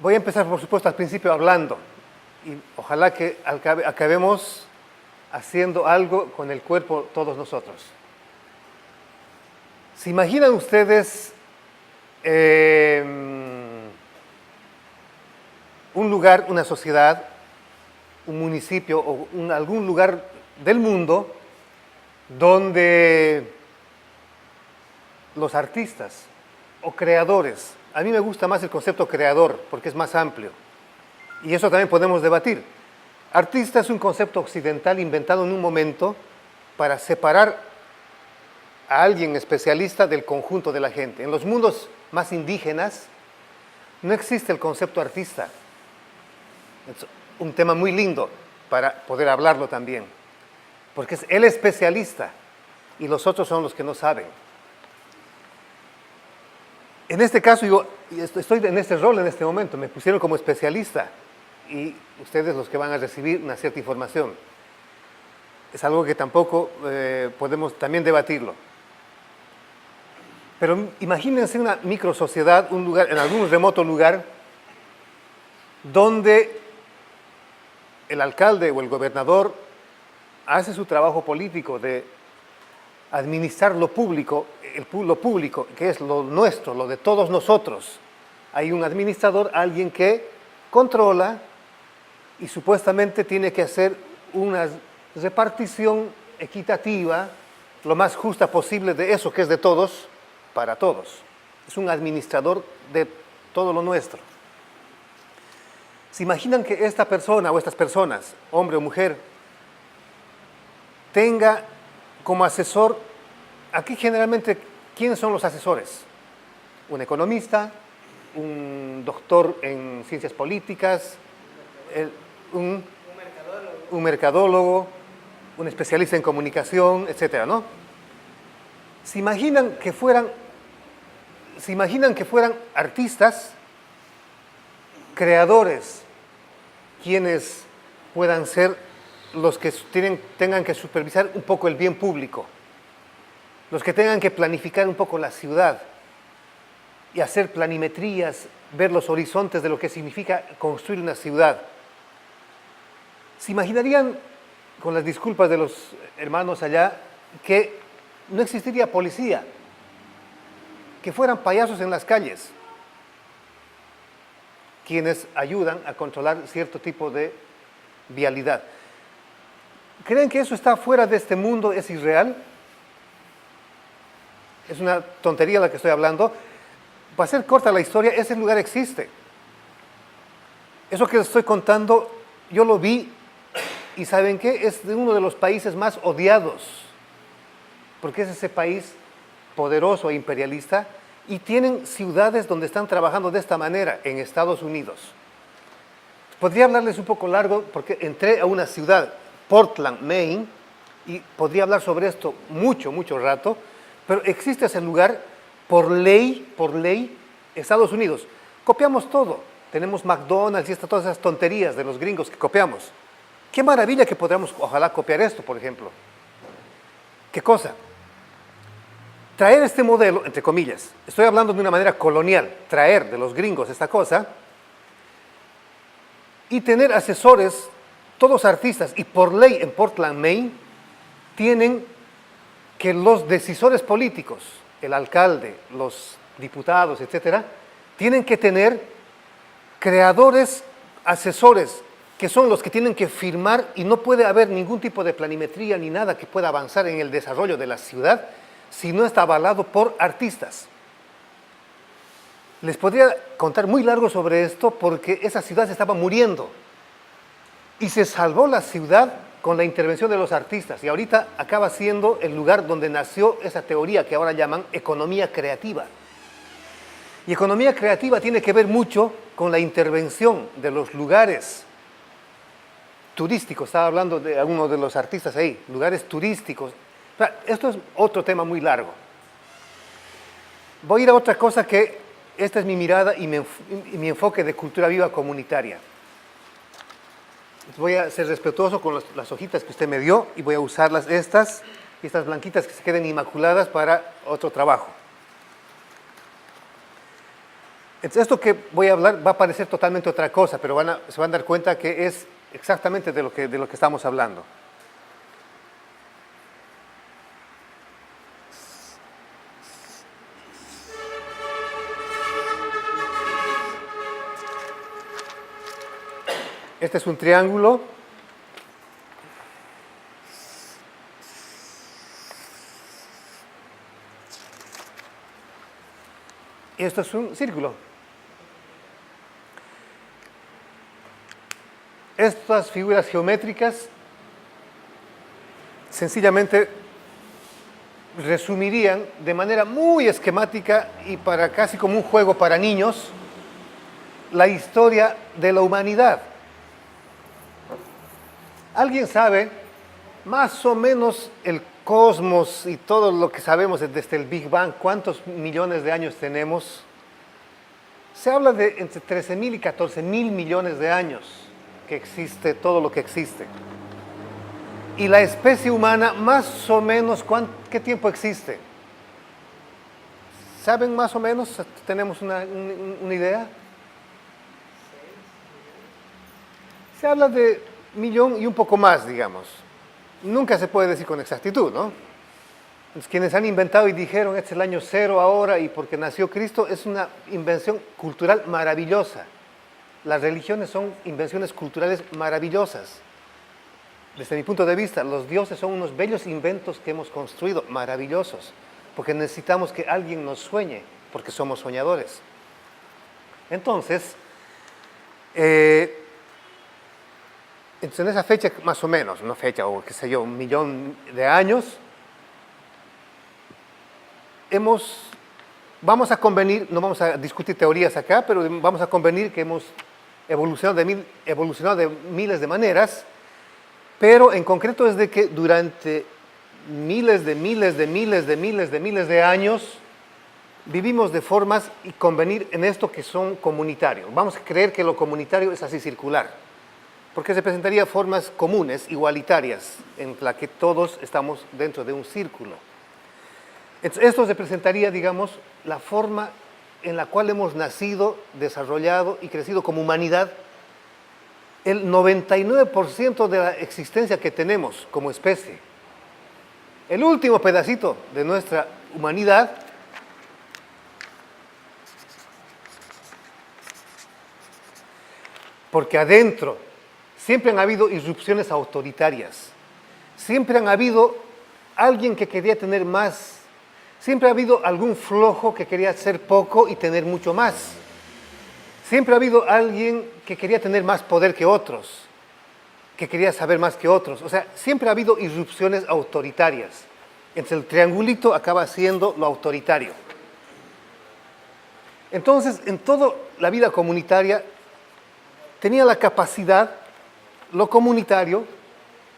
Voy a empezar, por supuesto, al principio hablando y ojalá que acabemos haciendo algo con el cuerpo todos nosotros. ¿Se imaginan ustedes un lugar, una sociedad, un municipio o algún lugar del mundo donde los artistas o creadores, a mí me gusta más el concepto creador porque es más amplio y eso también podemos debatir. Artista es un concepto occidental inventado en un momento para separar a alguien especialista del conjunto de la gente. En los mundos más indígenas no existe el concepto artista. Es un tema muy lindo para poder hablarlo también, porque es el especialista y los otros son los que no saben. En este caso yo estoy en este rol en este momento, me pusieron como especialista y ustedes los que van a recibir una cierta información. Es algo que tampoco podemos también debatirlo. Pero imagínense una microsociedad, un lugar, en algún remoto lugar, donde el alcalde o el gobernador hace su trabajo político de administrar lo público, que es lo nuestro, lo de todos nosotros. Hay un administrador, alguien que controla y supuestamente tiene que hacer una repartición equitativa, lo más justa posible de eso que es de todos, para todos. Es un administrador de todo lo nuestro. ¿Se imaginan que esta persona o estas personas, hombre o mujer, tenga como asesor, aquí generalmente, ¿quiénes son los asesores? Un economista, un doctor en ciencias políticas, un mercadólogo, un especialista en comunicación, etcétera, ¿no? ¿Se imaginan que fueran artistas, creadores, quienes puedan ser los que tengan que supervisar un poco el bien público, los que tengan que planificar un poco la ciudad y hacer planimetrías, ver los horizontes de lo que significa construir una ciudad? ¿Se imaginarían, con las disculpas de los hermanos allá, que no existiría policía, que fueran payasos en las calles, quienes ayudan a controlar cierto tipo de vialidad? ¿Creen que eso está fuera de este mundo, es irreal? Es una tontería la que estoy hablando. Para hacer corta la historia, ese lugar existe. Eso que les estoy contando, yo lo vi y ¿saben qué? Es de uno de los países más odiados, porque es ese país poderoso e imperialista y tienen ciudades donde están trabajando de esta manera, en Estados Unidos. Podría hablarles un poco largo porque entré a una ciudad, Portland, Maine, y podría hablar sobre esto mucho rato, pero existe ese lugar por ley, Estados Unidos. Copiamos todo. Tenemos McDonald's y todas esas tonterías de los gringos que copiamos. Qué maravilla que podamos, ojalá, copiar esto, por ejemplo. ¿Qué cosa? Traer este modelo, entre comillas, estoy hablando de una manera colonial, traer de los gringos esta cosa y tener asesores, todos artistas, y por ley en Portland, Maine, tienen que los decisores políticos, el alcalde, los diputados, etcétera, tienen que tener creadores, asesores, que son los que tienen que firmar y no puede haber ningún tipo de planimetría ni nada que pueda avanzar en el desarrollo de la ciudad si no está avalado por artistas. Les podría contar muy largo sobre esto porque esa ciudad se estaba muriendo y se salvó la ciudad con la intervención de los artistas y ahorita acaba siendo el lugar donde nació esa teoría que ahora llaman economía creativa. Y economía creativa tiene que ver mucho con la intervención de los lugares turísticos. Estaba hablando de alguno de los artistas ahí, lugares turísticos. O sea, esto es otro tema muy largo. Voy a ir a otra cosa que esta es mi mirada y mi enfoque de cultura viva comunitaria. Voy a ser respetuoso con las hojitas que usted me dio y voy a usarlas estas blanquitas que se queden inmaculadas para otro trabajo. Entonces, esto que voy a hablar va a parecer totalmente otra cosa, pero se van a dar cuenta que es exactamente de lo que estamos hablando. Este es un triángulo. Y esto es un círculo. Estas figuras geométricas sencillamente resumirían de manera muy esquemática y para casi como un juego para niños la historia de la humanidad. ¿Alguien sabe más o menos el cosmos y todo lo que sabemos desde el Big Bang, cuántos millones de años tenemos? Se habla de entre 13.000 y 14.000 millones de años que existe todo lo que existe. Y la especie humana, más o menos, ¿qué tiempo existe? ¿Saben más o menos? ¿Tenemos una idea? Se habla de 1.000.000 y un poco más, digamos. Nunca se puede decir con exactitud, ¿no? Pues quienes han inventado y dijeron, este es el año 0 ahora y porque nació Cristo, es una invención cultural maravillosa. Las religiones son invenciones culturales maravillosas. Desde mi punto de vista, los dioses son unos bellos inventos que hemos construido, maravillosos, porque necesitamos que alguien nos sueñe, porque somos soñadores. Entonces, en esa fecha, más o menos, no fecha, o qué sé yo, 1.000.000 de años, vamos a convenir, no vamos a discutir teorías acá, pero vamos a convenir que hemos evolucionado de miles de maneras, pero en concreto es de que durante miles de años vivimos de formas y convenir en esto que son comunitarios. Vamos a creer que lo comunitario es así circular, porque se presentaría formas comunes, igualitarias, en la que todos estamos dentro de un círculo. Entonces, esto representaría, digamos, la forma en la cual hemos nacido, desarrollado y crecido como humanidad. El 99% de la existencia que tenemos como especie. El último pedacito de nuestra humanidad porque adentro siempre han habido irrupciones autoritarias, siempre han habido alguien que quería tener más, siempre ha habido algún flojo que quería hacer poco y tener mucho más. Siempre ha habido alguien que quería tener más poder que otros, que quería saber más que otros. O sea, siempre ha habido irrupciones autoritarias. Entonces el triangulito acaba siendo lo autoritario. Entonces, en toda la vida comunitaria tenía la capacidad, lo comunitario,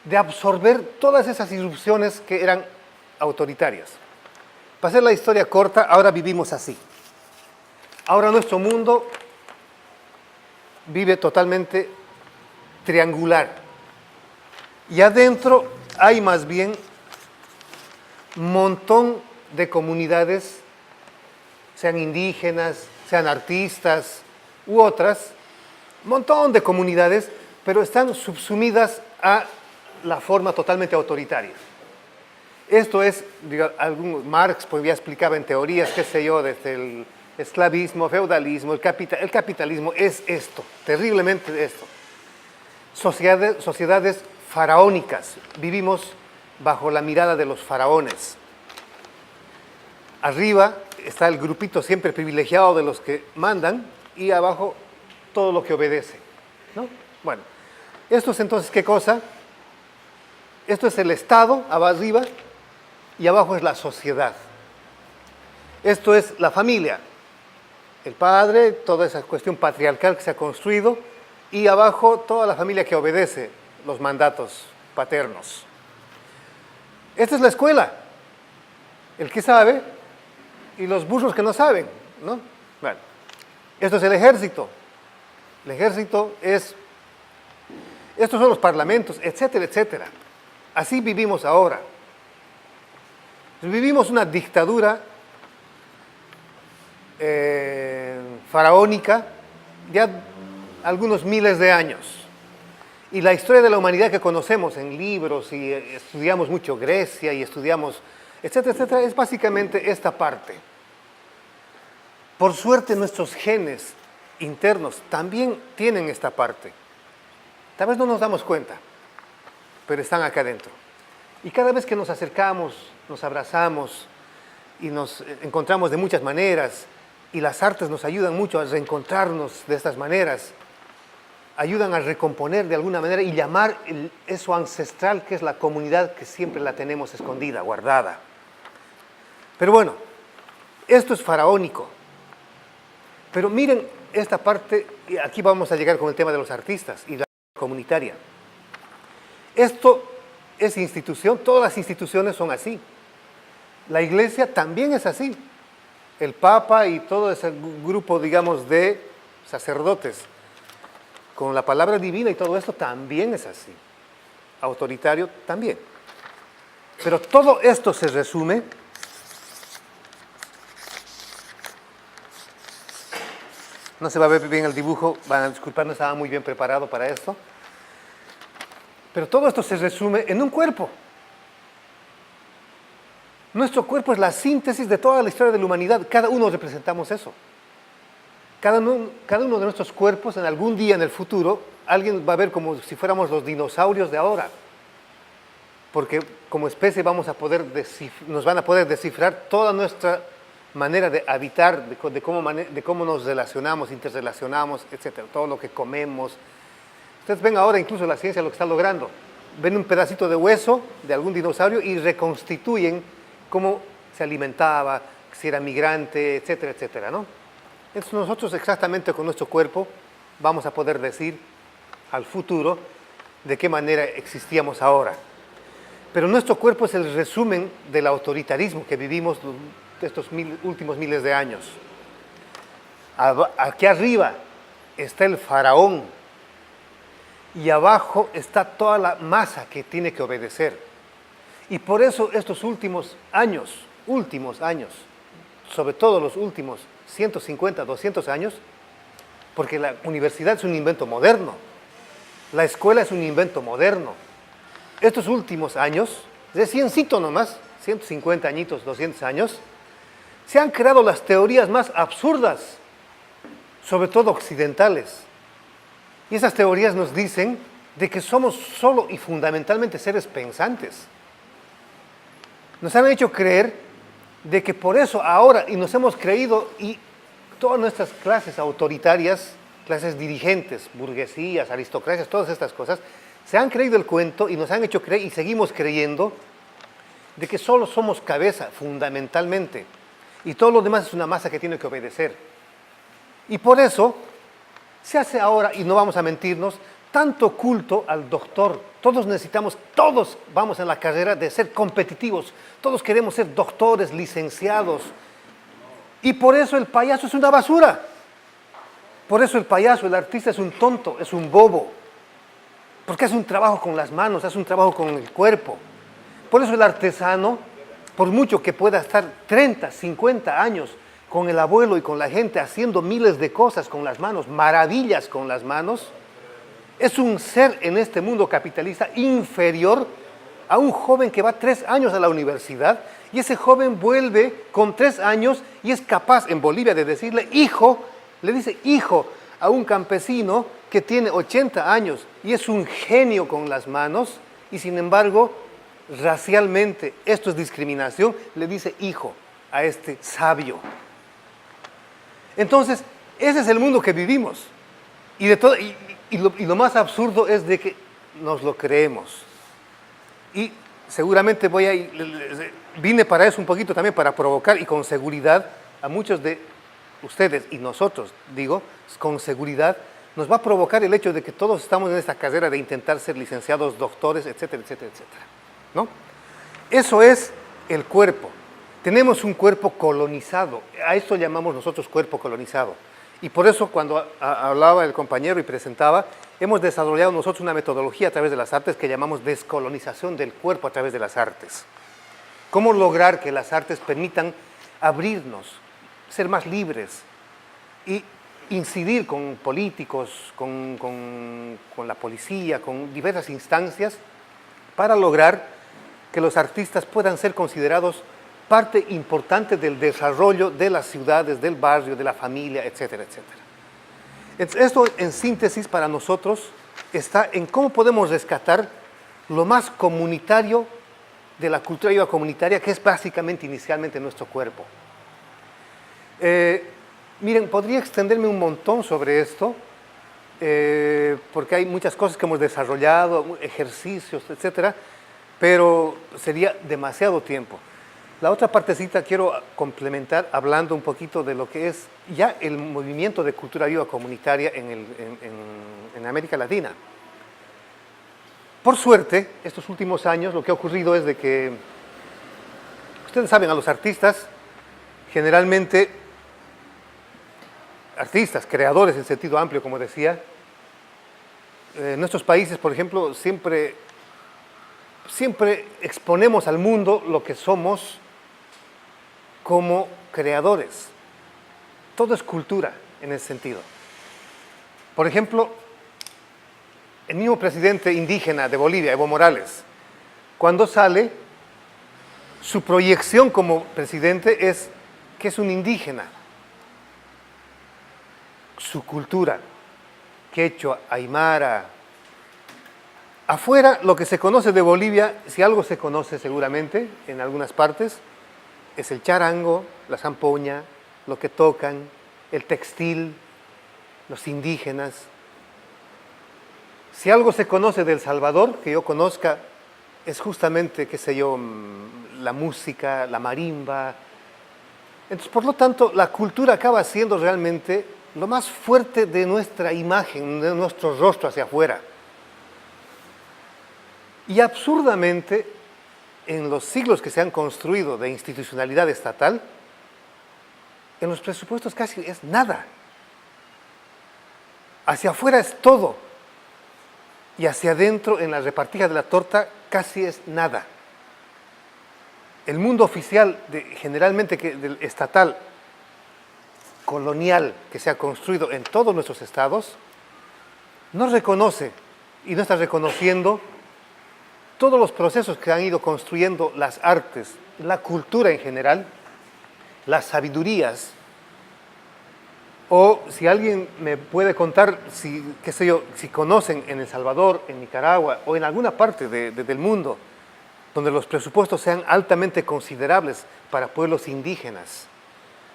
de absorber todas esas irrupciones que eran autoritarias. Para hacer la historia corta, ahora vivimos así. Ahora nuestro mundo vive totalmente triangular. Y adentro hay más bien un montón de comunidades, sean indígenas, sean artistas u otras, un montón de comunidades, pero están subsumidas a la forma totalmente autoritaria. Esto es, Marx pues ya explicaba en teorías, qué sé yo, desde el esclavismo, feudalismo, el capitalismo, es esto, terriblemente esto. Sociedades faraónicas, vivimos bajo la mirada de los faraones. Arriba está el grupito siempre privilegiado de los que mandan y abajo todo lo que obedece, ¿no? Bueno, esto es entonces, ¿qué cosa? Esto es el Estado, arriba, y abajo es la sociedad. Esto es la familia, el padre, toda esa cuestión patriarcal que se ha construido, y abajo toda la familia que obedece los mandatos paternos. Esta es la escuela, el que sabe y los burros que no saben, ¿no? Bueno, esto es el ejército. El ejército es, estos son los parlamentos, etcétera, etcétera. Así vivimos ahora. Vivimos una dictadura faraónica, ya algunos miles de años. Y la historia de la humanidad que conocemos en libros y estudiamos mucho Grecia y estudiamos, etcétera, etcétera, es básicamente esta parte. Por suerte nuestros genes internos también tienen esta parte. Tal vez no nos damos cuenta, pero están acá adentro. Y cada vez que nos acercamos, nos abrazamos y nos encontramos de muchas maneras, y las artes nos ayudan mucho a reencontrarnos de estas maneras, ayudan a recomponer de alguna manera y llamar eso ancestral que es la comunidad que siempre la tenemos escondida, guardada. Pero bueno, esto es faraónico. Pero miren esta parte, y aquí vamos a llegar con el tema de los artistas y la comunitaria. Esto es institución, todas las instituciones son así. La iglesia también es así. El Papa y todo ese grupo, digamos, de sacerdotes, con la palabra divina y todo esto también es así. Autoritario también. Pero todo esto se resume no se va a ver bien el dibujo, van a disculpar, no estaba muy bien preparado para esto. Pero todo esto se resume en un cuerpo. Nuestro cuerpo es la síntesis de toda la historia de la humanidad. Cada uno representamos eso. Cada uno de nuestros cuerpos, en algún día en el futuro, alguien va a ver como si fuéramos los dinosaurios de ahora. Porque como especie nos van a poder descifrar toda nuestra manera de habitar, de cómo nos relacionamos, interrelacionamos, etcétera, todo lo que comemos. Ustedes ven ahora incluso la ciencia lo que está logrando. Ven un pedacito de hueso de algún dinosaurio y reconstituyen cómo se alimentaba, si era migrante, etcétera, etcétera, ¿no? Entonces nosotros exactamente con nuestro cuerpo vamos a poder decir al futuro de qué manera existíamos ahora. Pero nuestro cuerpo es el resumen del autoritarismo que vivimos estos últimos miles de años. Aquí arriba está el faraón y abajo está toda la masa que tiene que obedecer. Y por eso estos últimos años, sobre todo los últimos 150, 200 años, porque la universidad es un invento moderno, la escuela es un invento moderno. Estos últimos años, reciencito nomás, 150 añitos, 200 años, se han creado las teorías más absurdas, sobre todo occidentales. Y esas teorías nos dicen de que somos solo y fundamentalmente seres pensantes. Nos han hecho creer de que por eso ahora, y nos hemos creído, y todas nuestras clases autoritarias, clases dirigentes, burguesías, aristocracias, todas estas cosas, se han creído el cuento y nos han hecho creer, y seguimos creyendo, de que solo somos cabeza, fundamentalmente, y todo lo demás es una masa que tiene que obedecer. Y por eso se hace ahora, y no vamos a mentirnos, tanto culto al doctor. Todos vamos en la carrera de ser competitivos, todos queremos ser doctores, licenciados, y por eso el payaso es una basura. Por eso el payaso, el artista es un tonto, es un bobo, porque hace un trabajo con las manos, hace un trabajo con el cuerpo. Por eso el artesano, por mucho que pueda estar 30, 50 años con el abuelo y con la gente haciendo miles de cosas con las manos, maravillas con las manos, es un ser en este mundo capitalista inferior a un joven que va 3 años a la universidad y ese joven vuelve con 3 años y es capaz en Bolivia de decirle hijo, le dice hijo a un campesino que tiene 80 años y es un genio con las manos y sin embargo racialmente esto es discriminación, le dice hijo a este sabio. Entonces, ese es el mundo que vivimos. Y lo más absurdo es de que nos lo creemos. Y seguramente vine para eso un poquito también, para provocar y con seguridad a muchos de ustedes y nosotros, digo, con seguridad, nos va a provocar el hecho de que todos estamos en esta carrera de intentar ser licenciados, doctores, etcétera, etcétera, etcétera, ¿no? Eso es el cuerpo. Tenemos un cuerpo colonizado, a esto llamamos nosotros cuerpo colonizado. Y por eso cuando hablaba el compañero y presentaba, hemos desarrollado nosotros una metodología a través de las artes que llamamos descolonización del cuerpo a través de las artes. ¿Cómo lograr que las artes permitan abrirnos, ser más libres? Y incidir con políticos, con la policía, con diversas instancias, para lograr que los artistas puedan ser considerados parte importante del desarrollo de las ciudades, del barrio, de la familia, etcétera, etcétera. Esto, en síntesis, para nosotros está en cómo podemos rescatar lo más comunitario de la cultura viva comunitaria, que es básicamente, inicialmente, nuestro cuerpo. Miren, podría extenderme un montón sobre esto, porque hay muchas cosas que hemos desarrollado, ejercicios, etcétera, pero sería demasiado tiempo. La otra partecita quiero complementar hablando un poquito de lo que es ya el movimiento de cultura viva comunitaria en América Latina. Por suerte, estos últimos años lo que ha ocurrido es de que, ustedes saben, a los artistas, generalmente, artistas, creadores en sentido amplio, como decía, en nuestros países, por ejemplo, siempre exponemos al mundo lo que somos como creadores. Todo es cultura en ese sentido. Por ejemplo, el mismo presidente indígena de Bolivia, Evo Morales, cuando sale, su proyección como presidente es que es un indígena. Su cultura, quechua, aymara. Afuera, lo que se conoce de Bolivia, si algo se conoce seguramente en algunas partes, es el charango, la zampoña, lo que tocan, el textil, los indígenas. Si algo se conoce de El Salvador, que yo conozca, es justamente, qué sé yo, la música, la marimba. Entonces, por lo tanto, la cultura acaba siendo realmente lo más fuerte de nuestra imagen, de nuestro rostro hacia afuera. Y absurdamente, en los siglos que se han construido de institucionalidad estatal, en los presupuestos casi es nada. Hacia afuera es todo. Y hacia adentro, en la repartija de la torta, casi es nada. El mundo oficial, generalmente del estatal, colonial, que se ha construido en todos nuestros estados, no reconoce y no está reconociendo todos los procesos que han ido construyendo las artes, la cultura en general, las sabidurías. O si alguien me puede contar, qué sé yo, si conocen en El Salvador, en Nicaragua o en alguna parte del mundo donde los presupuestos sean altamente considerables para pueblos indígenas,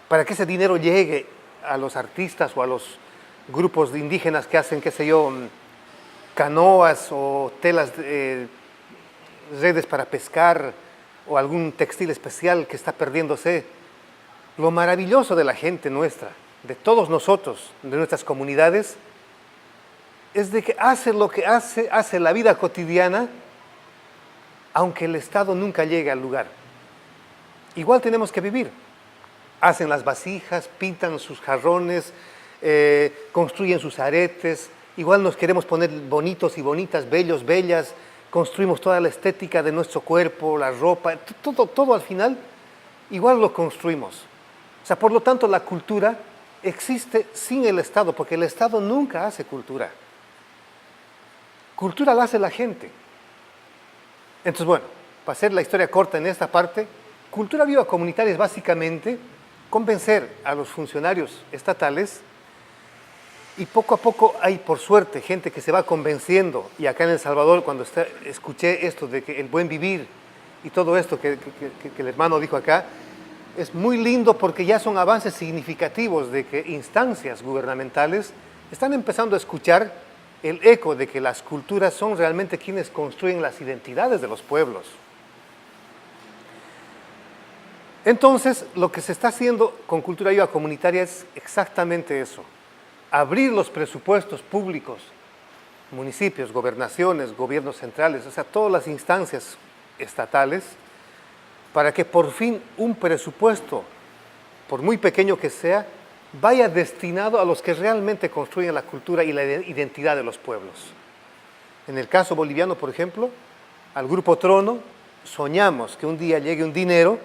para que ese dinero llegue a los artistas o a los grupos de indígenas que hacen, qué sé yo, canoas o telas, redes para pescar o algún textil especial que está perdiéndose. Lo maravilloso de la gente nuestra, de todos nosotros, de nuestras comunidades, es de que hace lo que hace la vida cotidiana, aunque el Estado nunca llegue al lugar. Igual tenemos que vivir. Hacen las vasijas, pintan sus jarrones, construyen sus aretes, igual nos queremos poner bonitos y bonitas, bellos, bellas, construimos toda la estética de nuestro cuerpo, la ropa, todo al final, igual lo construimos. O sea, por lo tanto, la cultura existe sin el Estado, porque el Estado nunca hace cultura. Cultura la hace la gente. Entonces, bueno, para hacer la historia corta en esta parte, cultura viva comunitaria es básicamente convencer a los funcionarios estatales, y poco a poco hay, por suerte, gente que se va convenciendo. Y acá en El Salvador, cuando escuché esto de que el buen vivir y todo esto que el hermano dijo acá, es muy lindo porque ya son avances significativos de que instancias gubernamentales están empezando a escuchar el eco de que las culturas son realmente quienes construyen las identidades de los pueblos. Entonces, lo que se está haciendo con cultura viva comunitaria es exactamente eso. Abrir los presupuestos públicos, municipios, gobernaciones, gobiernos centrales, o sea, todas las instancias estatales, para que por fin un presupuesto, por muy pequeño que sea, vaya destinado a los que realmente construyen la cultura y la identidad de los pueblos. En el caso boliviano, por ejemplo, al Grupo Trono soñamos que un día llegue un dinero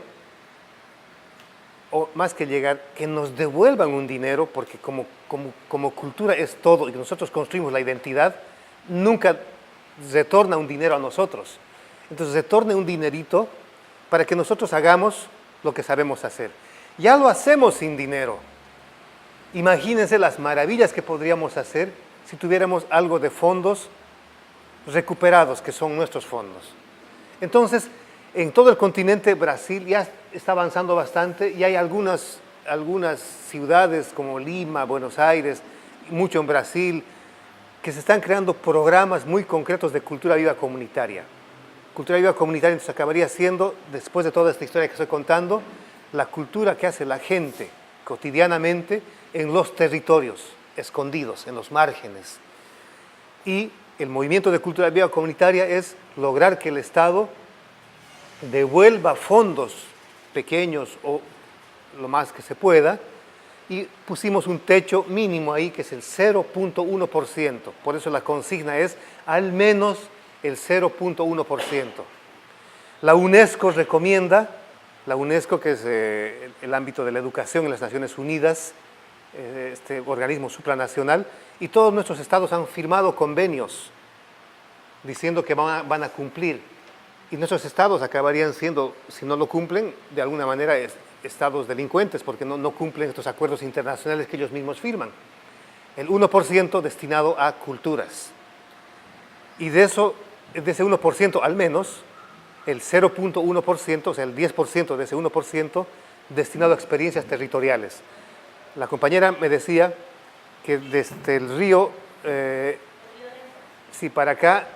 o más que llegar, que nos devuelvan un dinero, porque como cultura es todo y nosotros construimos la identidad, nunca retorna un dinero a nosotros. Entonces retorne un dinerito para que nosotros hagamos lo que sabemos hacer. Ya lo hacemos sin dinero. Imagínense las maravillas que podríamos hacer si tuviéramos algo de fondos recuperados, que son nuestros fondos. Entonces, en todo el continente, Brasil ya está avanzando bastante y hay algunas ciudades como Lima, Buenos Aires, mucho en Brasil, que se están creando programas muy concretos de cultura viva comunitaria. Cultura viva comunitaria entonces acabaría siendo, después de toda esta historia que estoy contando, la cultura que hace la gente cotidianamente en los territorios, escondidos, en los márgenes. Y el movimiento de cultura viva comunitaria es lograr que el Estado devuelva fondos pequeños o lo más que se pueda, y pusimos un techo mínimo ahí que es el 0.1%. Por eso la consigna es al menos el 0.1%. La UNESCO recomienda, la UNESCO, que es el ámbito de la educación en las Naciones Unidas, este organismo supranacional, y todos nuestros estados han firmado convenios diciendo que van a cumplir. Y nuestros estados acabarían siendo, si no lo cumplen, de alguna manera estados delincuentes, porque no cumplen estos acuerdos internacionales que ellos mismos firman. El 1% destinado a culturas. Y de ese 1% al menos, el 0.1%, o sea, el 10% de ese 1%, destinado a experiencias territoriales. La compañera me decía que desde el río, si para acá,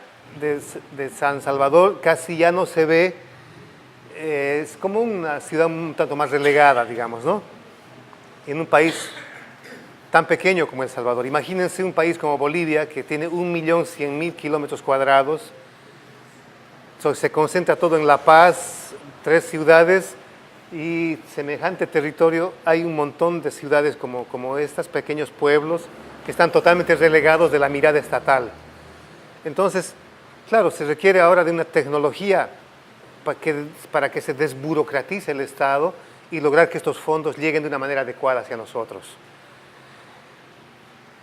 de San Salvador, casi ya no se ve, es como una ciudad un tanto más relegada, digamos, ¿no? En un país tan pequeño como El Salvador. Imagínense un país como Bolivia, que tiene 1.100.000 kilómetros cuadrados, se concentra todo en La Paz, 3 ciudades, y semejante territorio, hay un montón de ciudades como estas, pequeños pueblos, que están totalmente relegados de la mirada estatal. Entonces, claro, se requiere ahora de una tecnología para que se desburocratice el Estado y lograr que estos fondos lleguen de una manera adecuada hacia nosotros.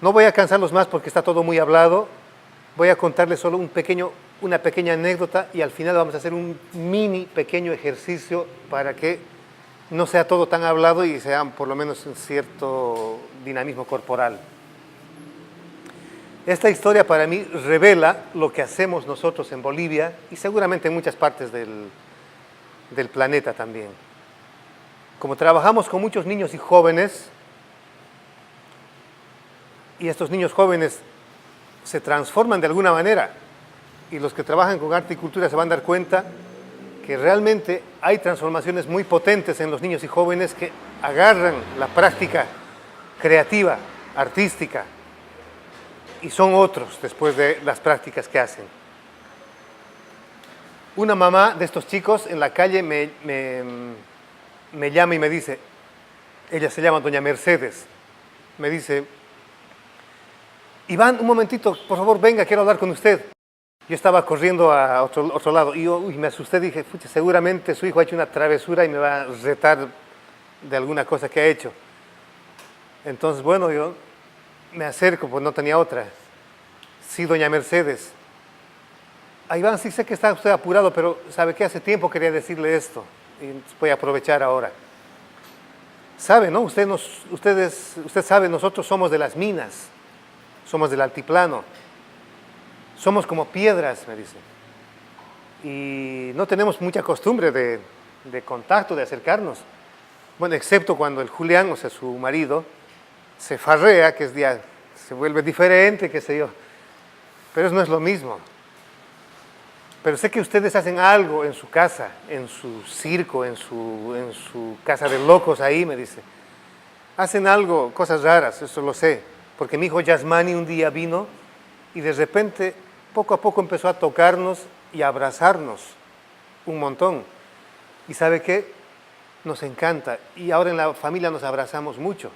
No voy a cansarlos más porque está todo muy hablado. Voy a contarles solo una pequeña anécdota y al final vamos a hacer un pequeño ejercicio para que no sea todo tan hablado y sea por lo menos un cierto dinamismo corporal. Esta historia para mí revela lo que hacemos nosotros en Bolivia y seguramente en muchas partes del planeta también. Como trabajamos con muchos niños y jóvenes, y estos niños jóvenes se transforman de alguna manera, y los que trabajan con arte y cultura se van a dar cuenta que realmente hay transformaciones muy potentes en los niños y jóvenes que agarran la práctica creativa, artística, y son otros después de las prácticas que hacen. Una mamá de estos chicos en la calle me llama y me dice, ella se llama doña Mercedes, me dice, Iván, un momentito, por favor, venga, quiero hablar con usted. Yo estaba corriendo a otro lado y me asusté, dije, pucha, seguramente su hijo ha hecho una travesura y me va a retar de alguna cosa que ha hecho. Entonces, bueno, yo me acerco, pues no tenía otra. Sí, doña Mercedes. Iván, sí sé que está usted apurado, pero ¿sabe qué? Hace tiempo quería decirle esto y voy a aprovechar ahora. ¿Sabe, no? Usted sabe, nosotros somos de las minas, somos del altiplano. Somos como piedras, me dice. Y no tenemos mucha costumbre de contacto, de acercarnos. Bueno, excepto cuando el Julián, o sea, su marido, se farrea, que se vuelve diferente, qué sé yo. Pero eso no es lo mismo. Pero sé que ustedes hacen algo en su casa, en su circo, en su casa de locos ahí, me dice. Hacen algo, cosas raras, eso lo sé. Porque mi hijo Yasmani un día vino y de repente, poco a poco empezó a tocarnos y a abrazarnos un montón. ¿Y sabe qué? Nos encanta. Y ahora en la familia nos abrazamos mucho.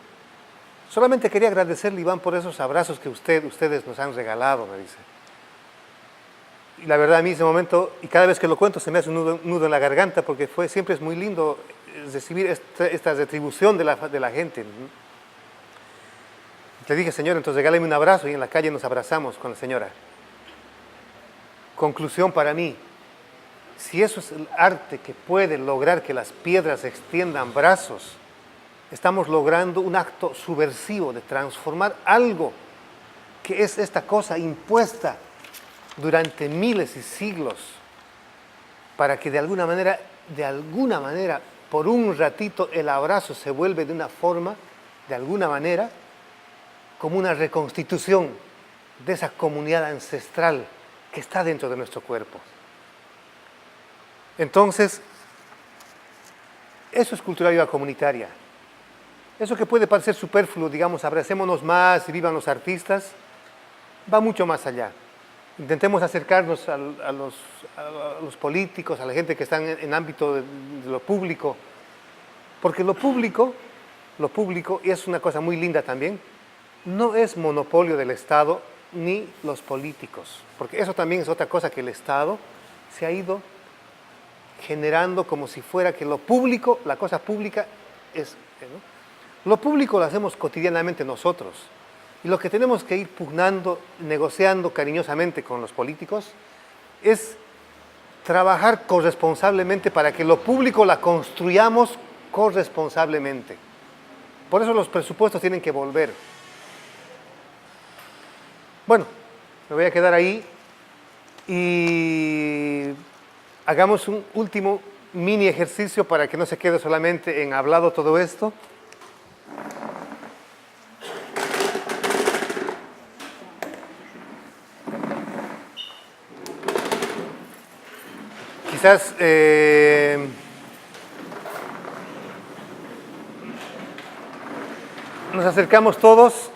Solamente quería agradecerle, Iván, por esos abrazos que ustedes nos han regalado, me dice. Y la verdad, a mí ese momento, y cada vez que lo cuento, se me hace un nudo en la garganta, porque siempre es muy lindo recibir esta retribución de la gente. Le dije, Señor, entonces regálame un abrazo, y en la calle nos abrazamos con la señora. Conclusión para mí, si eso es el arte que puede lograr que las piedras extiendan brazos, estamos logrando un acto subversivo de transformar algo que es esta cosa impuesta durante miles y siglos, para que de alguna manera, por un ratito el abrazo se vuelve de una forma, de alguna manera, como una reconstitución de esa comunidad ancestral que está dentro de nuestro cuerpo. Entonces, eso es cultura viva comunitaria. Eso que puede parecer superfluo, digamos, abracémonos más y vivan los artistas, va mucho más allá. Intentemos acercarnos a los políticos, a la gente que está en ámbito de lo público, porque lo público, y es una cosa muy linda también, no es monopolio del Estado ni los políticos, porque eso también es otra cosa que el Estado se ha ido generando como si fuera que lo público, la cosa pública es, ¿no? Lo público lo hacemos cotidianamente nosotros, y lo que tenemos que ir pugnando, negociando cariñosamente con los políticos es trabajar corresponsablemente para que lo público la construyamos corresponsablemente. Por eso los presupuestos tienen que volver. Bueno, me voy a quedar ahí y hagamos un último mini ejercicio para que no se quede solamente en hablado todo esto. Quizás nos acercamos todos,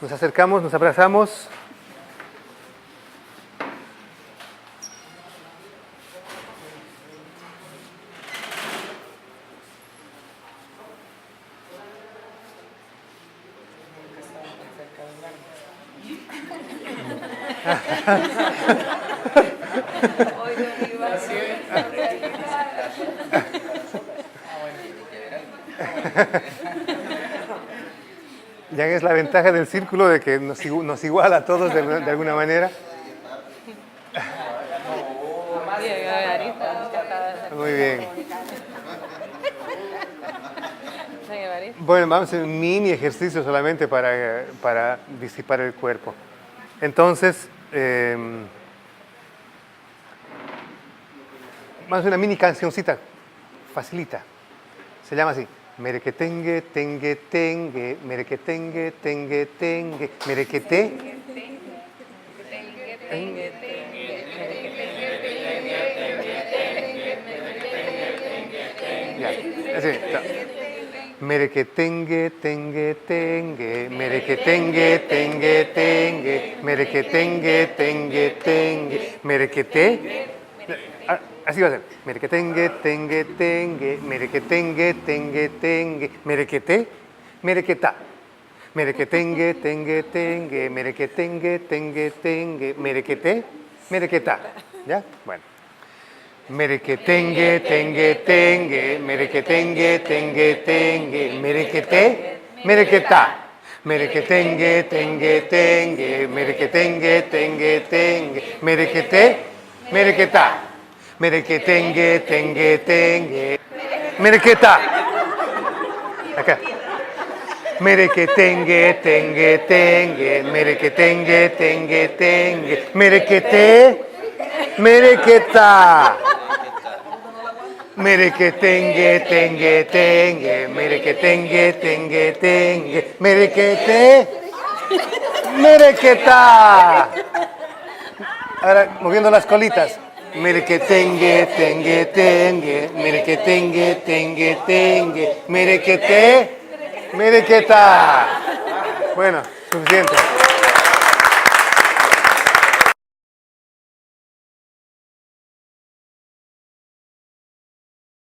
nos acercamos, nos abrazamos. Ya es la ventaja del círculo de que nos iguala a todos de alguna manera. Muy bien. Bueno, vamos a hacer un mini ejercicio solamente para disipar el cuerpo. Entonces, vamos a hacer una mini cancioncita, facilita. Se llama así. Merequetengue, tengue, tengue, merequetengue, tengue, tengue, merequete. Ya, así, no. Merequetengue, tengue, tengue, merequetengue, tengue, tengue, merequetengue, tengue, tengue, merequete. Así va a ser. Merequetengue, tengue, tengue, merequetengue, tengue, tengue, merequete, merequeta. Merequetengue, tengue, tengue, merequetengue, tengue, tengue, merequete, merequeta. ¿Ya? Bueno. Merequetengue, tengue, tengue, merequetengue, tengue, tengue, merequete, merequeta. Merequetengue, tengue, tengue, merequetengue, tengue, tengue, merequete, merequeta. Merequetengue, tengue, tengue, merequeta. Acá. Merequetengue, tengue, tengue, merequetengue, tengue, tengue, merequete, merequeta. Merequetengue, tengue, tengue, merequetengue, tengue, tengue, merequete, merequeta. Ahora moviendo las colitas. Merequetengue, tengue, tengue, merequetengue, tengue, tengue, merequete, merequeta. Bueno, suficiente.